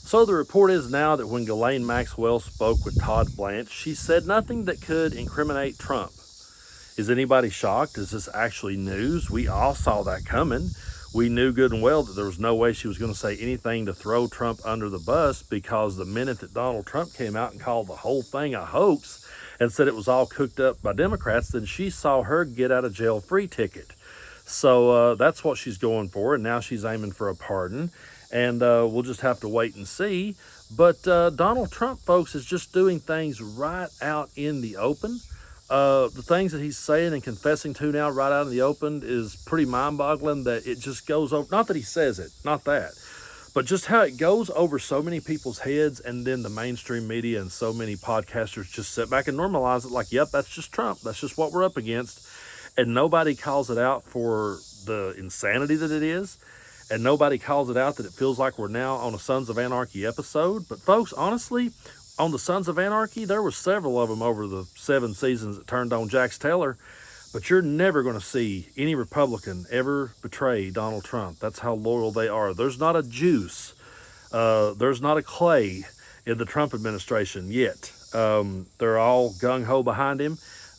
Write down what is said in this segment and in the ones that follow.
So the report is now that when Ghislaine Maxwell spoke with Todd Blanch, she said nothing that could incriminate Trump. Is anybody shocked? Is this actually news? We all saw that coming. We knew good and well that there was no way she was going to say anything to throw Trump under the bus, because the minute that Donald Trump came out and called the whole thing a hoax and said it was all cooked up by Democrats, then she saw her get out of jail free ticket. So that's what she's going for, and now she's aiming for a pardon. And we'll just have to wait and see. But Donald Trump, folks, is just doing things right out in the open. The things that he's saying and confessing to now right out in the open is pretty mind-boggling, that it just goes over, not that he says it, not that, but just how it goes over so many people's heads, and then the mainstream media and so many podcasters just sit back and normalize it like, yep, that's just Trump. That's just what we're up against. And nobody calls it out for the insanity that it is. And nobody calls it out that it feels like we're now on a Sons of Anarchy episode. But folks, honestly, on the Sons of Anarchy, there were several of them over the 7 seasons that turned on Jax Taylor. But you're never going to see any Republican ever betray Donald Trump. That's how loyal they are. There's not a juice. There's not a Clay in the Trump administration yet. They're all gung-ho behind him.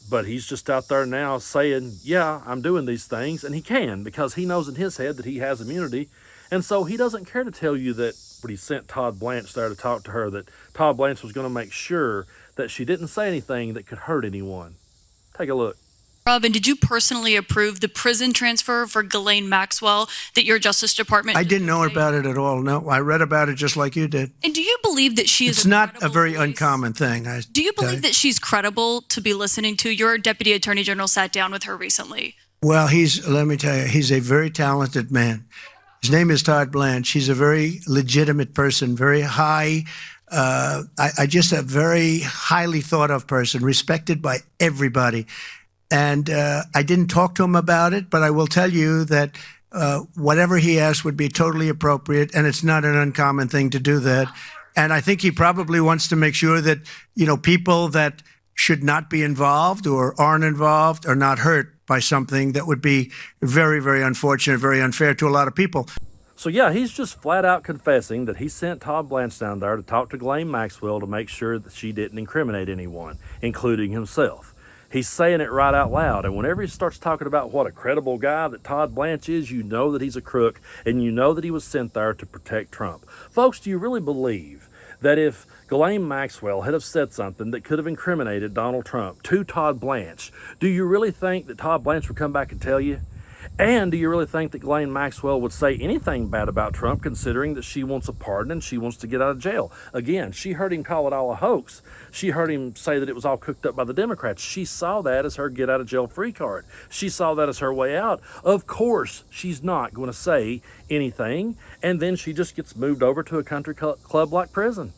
But he's just out there now saying, yeah, I'm doing these things. And he can, because he knows in his head that he has immunity. And so he doesn't care to tell you that when he sent Todd Blanch there to talk to her, that Todd Blanch was going to make sure that she didn't say anything that could hurt anyone. Take a look. Robin, did you personally approve the prison transfer for Ghislaine Maxwell that your Justice Department... I didn't know about it at all. No, I read about it just like you did. And do you believe that she is... It's not a very uncommon thing. Do you believe that she's credible to be listening to? Your Deputy Attorney General sat down with her recently. Well, let me tell you, he's a very talented man. His name is Todd Blanch. He's a very legitimate person, very high... I just a very highly thought of person, respected by everybody. And I didn't talk to him about it, but I will tell you that whatever he asked would be totally appropriate, and it's not an uncommon thing to do that. And I think he probably wants to make sure that, people that should not be involved or aren't involved are not hurt by something that would be very, very unfortunate, very unfair to a lot of people. So yeah, he's just flat out confessing that he sent Todd Blanch down there to talk to Ghislaine Maxwell to make sure that she didn't incriminate anyone, including himself. He's saying it right out loud. And whenever he starts talking about what a credible guy that Todd Blanch is, you know that he's a crook, and you know that he was sent there to protect Trump. Folks, do you really believe that if Ghislaine Maxwell had have said something that could have incriminated Donald Trump to Todd Blanch, do you really think that Todd Blanch would come back and tell you? And do you really think that Ghislaine Maxwell would say anything bad about Trump, considering that she wants a pardon and she wants to get out of jail? Again, she heard him call it all a hoax. She heard him say that it was all cooked up by the Democrats. She saw that as her get out of jail free card. She saw that as her way out. Of course, she's not going to say anything. And then she just gets moved over to a country club like prison.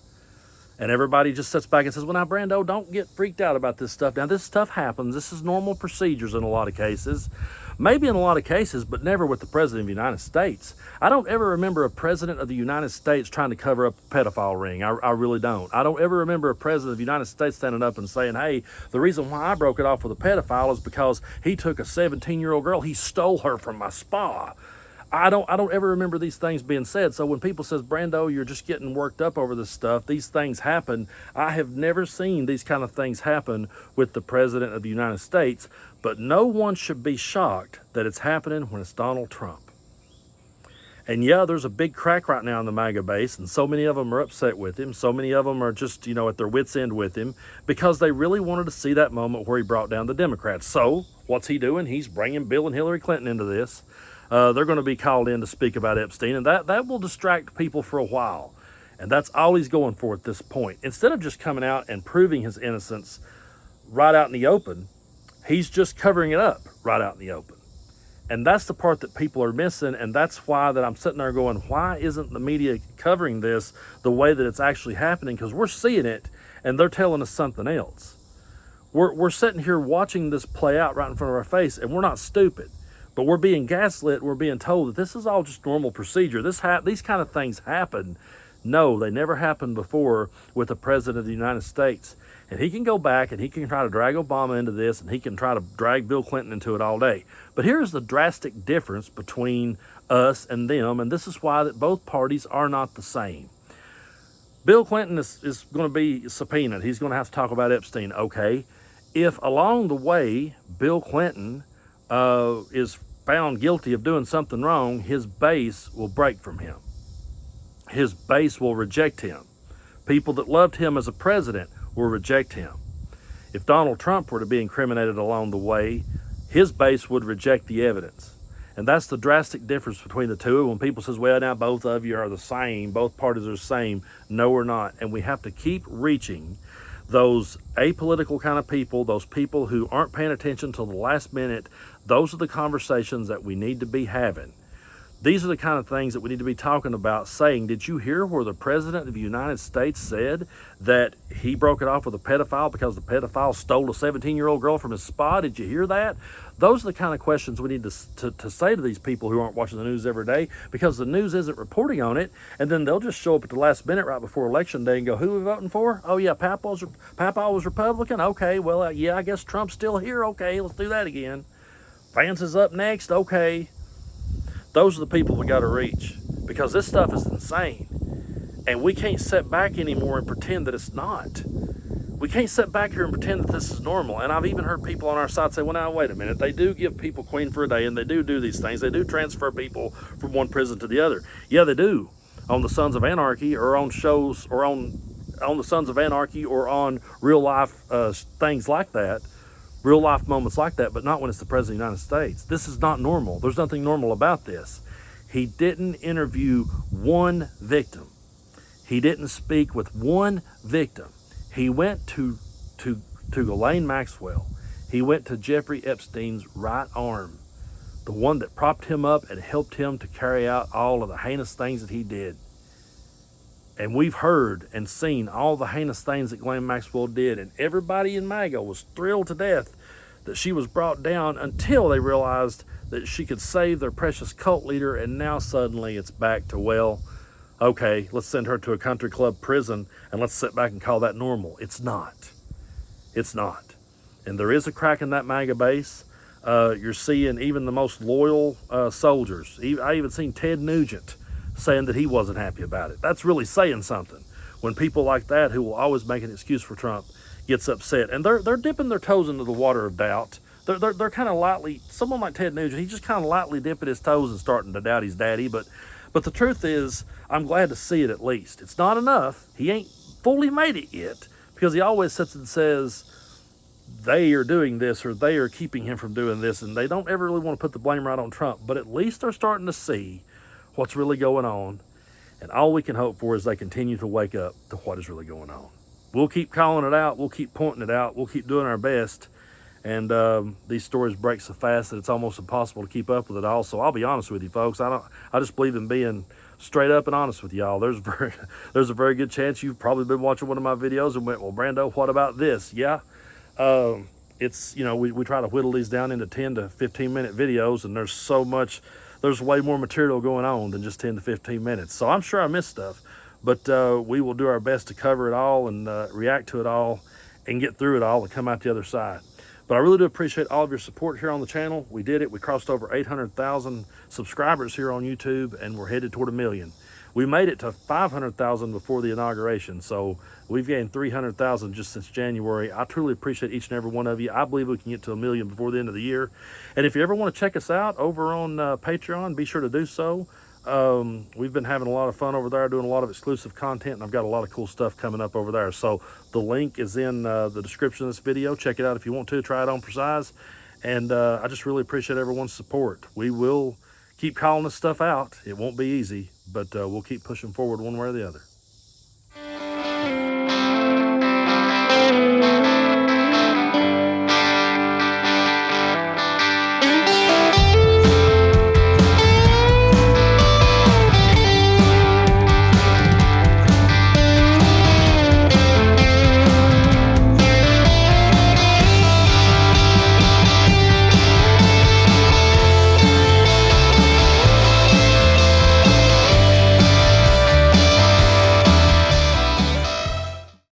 And everybody just sits back and says, well, now, Brando, don't get freaked out about this stuff. Now, this stuff happens. This is normal procedures in a lot of cases. Maybe in a lot of cases, but never with the President of the United States. I don't ever remember a President of the United States trying to cover up a pedophile ring. I really don't. I don't ever remember a President of the United States standing up and saying, hey, the reason why I broke it off with a pedophile is because he took a 17-year-old girl. He stole her from my spa. I don't ever remember these things being said. So when people says, Brando, you're just getting worked up over this stuff, these things happen. I have never seen these kind of things happen with the President of the United States, but no one should be shocked that it's happening when it's Donald Trump. And yeah, there's a big crack right now in the MAGA base, and so many of them are upset with him. So many of them are just, at their wits' end with him, because they really wanted to see that moment where he brought down the Democrats. So what's he doing? He's bringing Bill and Hillary Clinton into this. They're going to be called in to speak about Epstein, and that will distract people for a while. And that's all he's going for at this point. Instead of just coming out and proving his innocence right out in the open, he's just covering it up right out in the open. And that's the part that people are missing, and that's why that I'm sitting there going, why isn't the media covering this the way that it's actually happening? Because we're seeing it, and they're telling us something else. We're sitting here watching this play out right in front of our face, and we're not stupid. But we're being gaslit. We're being told that this is all just normal procedure. These kind of things happen. No, they never happened before with the President of the United States. And he can go back and he can try to drag Obama into this, and he can try to drag Bill Clinton into it all day. But here's the drastic difference between us and them, and this is why that both parties are not the same. Bill Clinton is going to be subpoenaed. He's going to have to talk about Epstein. Okay. If along the way Bill Clinton is found guilty of doing something wrong, his base will break from him. His base will reject him. People that loved him as a president will reject him. If Donald Trump were to be incriminated along the way, his base would reject the evidence. And that's the drastic difference between the two. When people says, well, now both of you are the same, both parties are the same. No, we're not. And we have to keep reaching those apolitical kind of people, those people who aren't paying attention till the last minute. Those are the conversations that we need to be having. These are the kind of things that we need to be talking about, saying, did you hear where the President of the United States said that he broke it off with a pedophile because the pedophile stole a 17-year-old girl from his spa? Did you hear that? Those are the kind of questions we need to say to these people who aren't watching the news every day, because the news isn't reporting on it, and then they'll just show up at the last minute right before Election Day and go, who are we voting for? Oh, yeah, Papa was Republican? Okay, well, yeah, I guess Trump's still here. Okay, let's do that again. Vance is up next. Okay. Those are the people we got to reach, because this stuff is insane. And we can't sit back anymore and pretend that it's not. We can't sit back here and pretend that this is normal. And I've even heard people on our side say, well, now, wait a minute. They do give people queen for a day, and they do these things. They do transfer people from one prison to the other. Yeah, they do. On the Sons of Anarchy, or on shows, or on the Sons of Anarchy, or on real life things like that. Real life moments like that, but not when it's the President of the United States. This is not normal. There's nothing normal about this. He didn't interview one victim. He didn't speak with one victim. He went to Ghislaine Maxwell. He went to Jeffrey Epstein's right arm, the one that propped him up and helped him to carry out all of the heinous things that he did. And we've heard and seen all the heinous things that Ghislaine Maxwell did. And everybody in MAGA was thrilled to death that she was brought down, until they realized that she could save their precious cult leader. And now suddenly it's back to, well, okay, let's send her to a country club prison and let's sit back and call that normal. It's not. It's not. And there is a crack in that MAGA base. You're seeing even the most loyal soldiers. I even seen Ted Nugent saying that he wasn't happy about it. That's really saying something. When people like that, who will always make an excuse for Trump, gets upset, and they're dipping their toes into the water of doubt. They're kind of lightly. Someone like Ted Nugent, he's just kind of lightly dipping his toes and starting to doubt his daddy. But the truth is, I'm glad to see it at least. It's not enough. He ain't fully made it yet, because he always sits and says they are doing this or they are keeping him from doing this, and they don't ever really want to put the blame right on Trump. But at least they're starting to see what's really going on, and all we can hope for is they continue to wake up to what is really going on. We'll keep calling it out, we'll keep pointing it out, we'll keep doing our best, and these stories break so fast that it's almost impossible to keep up with it all. So I'll be honest with you folks, I just believe in being straight up and honest with y'all. There's a very good chance you've probably been watching one of my videos and went, well, Brando, what about this? Yeah, it's, we try to whittle these down into 10 to 15 minute videos, and there's way more material going on than just 10 to 15 minutes. So I'm sure I missed stuff, but we will do our best to cover it all and react to it all and get through it all and come out the other side. But I really do appreciate all of your support here on the channel. We did it. We crossed over 800,000 subscribers here on YouTube, and we're headed toward 1 million. We made it to 500,000 before the inauguration, so we've gained 300,000 just since January. I truly appreciate each and every one of you. I believe we can get to 1 million before the end of the year. And if you ever want to check us out over on Patreon, be sure to do so. We've been having a lot of fun over there, doing a lot of exclusive content, and I've got a lot of cool stuff coming up over there. So the link is in the description of this video. Check it out if you want to. Try it on for size. And I just really appreciate everyone's support. We will keep calling this stuff out. It won't be easy, but we'll keep pushing forward one way or the other.